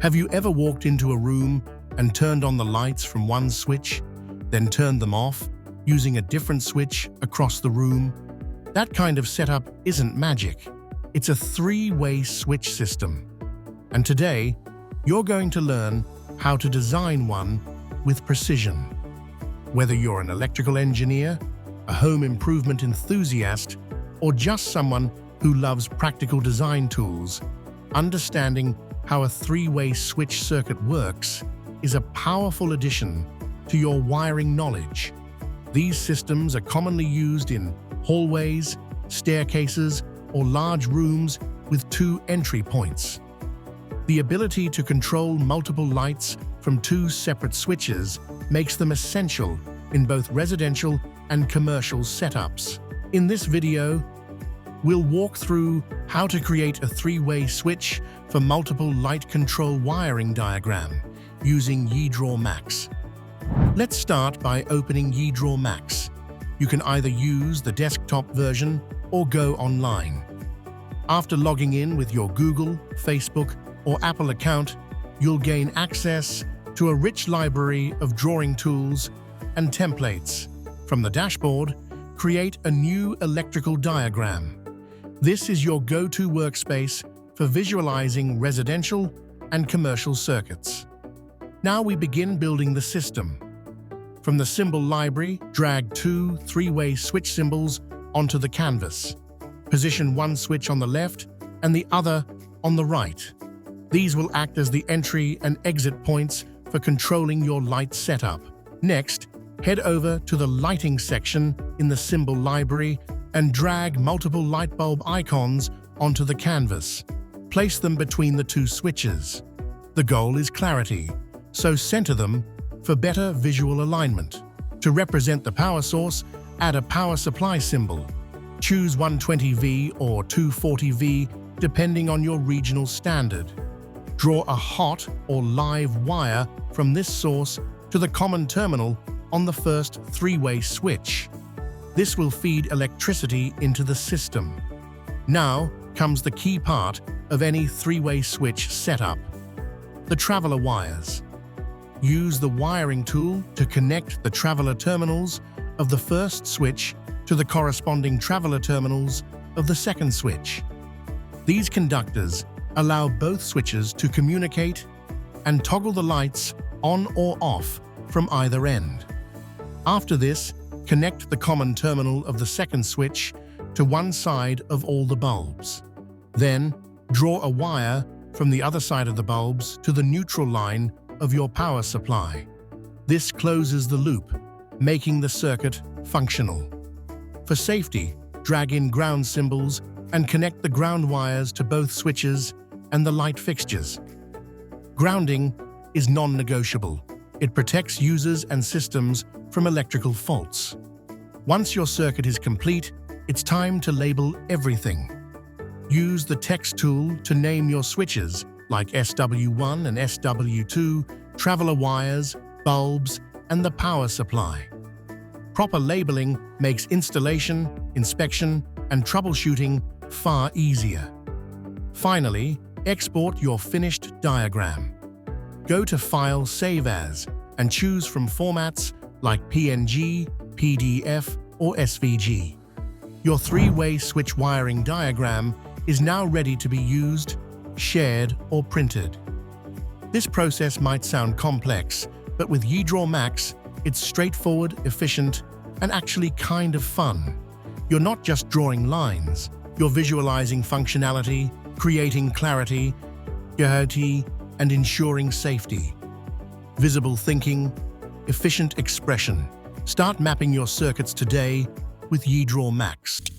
Have you ever walked into a room and turned on the lights from one switch, then turned them off, using a different switch across the room? That kind of setup isn't magic. It's a three-way switch system. And today, you're going to learn how to design one with precision. Whether you're an electrical engineer, a home improvement enthusiast, or just someone who loves practical design tools, understanding how a three-way switch circuit works is a powerful addition to your wiring knowledge. These systems are commonly used in hallways, staircases, or large rooms with two entry points. The ability to control multiple lights from two separate switches makes them essential in both residential and commercial setups. In this video, we'll walk through how to create a three-way switch for multiple light control wiring diagram using EdrawMax. Let's start by opening EdrawMax. You can either use the desktop version or go online. After logging in with your Google, Facebook, or Apple account, you'll gain access to a rich library of drawing tools and templates. From the dashboard, create a new electrical diagram. This is your go-to workspace for visualizing residential and commercial circuits. Now we begin building the system. From the symbol library, drag two three-way switch symbols onto the canvas. Position one switch on the left and the other on the right. These will act as the entry and exit points for controlling your light setup. Next, head over to the lighting section in the symbol library and drag multiple light bulb icons onto the canvas. Place them between the two switches. The goal is clarity, so center them for better visual alignment. To represent the power source, add a power supply symbol. Choose 120V or 240V depending on your regional standard. Draw a hot or live wire from this source to the common terminal on the first three-way switch. This will feed electricity into the system. Now comes the key part of any three-way switch setup: the traveler wires. Use the wiring tool to connect the traveler terminals of the first switch to the corresponding traveler terminals of the second switch. These conductors allow both switches to communicate and toggle the lights on or off from either end. After this, connect the common terminal of the second switch to one side of all the bulbs. Then, draw a wire from the other side of the bulbs to the neutral line of your power supply. This closes the loop, making the circuit functional. For safety, drag in ground symbols and connect the ground wires to both switches and the light fixtures. Grounding is non-negotiable. It protects users and systems from electrical faults. Once your circuit is complete, it's time to label everything. Use the text tool to name your switches, like SW1 and SW2, traveler wires, bulbs, and the power supply. Proper labeling makes installation, inspection, and troubleshooting far easier. Finally, export your finished diagram. Go to File, Save As, and choose from formats like PNG, PDF, or SVG. Your three-way switch wiring diagram is now ready to be used, shared, or printed. This process might sound complex, but with EdrawMax, it's straightforward, efficient, and actually kind of fun. You're not just drawing lines, you're visualizing functionality, creating clarity, and ensuring safety. Visible thinking, efficient expression. Start mapping your circuits today with EdrawMax.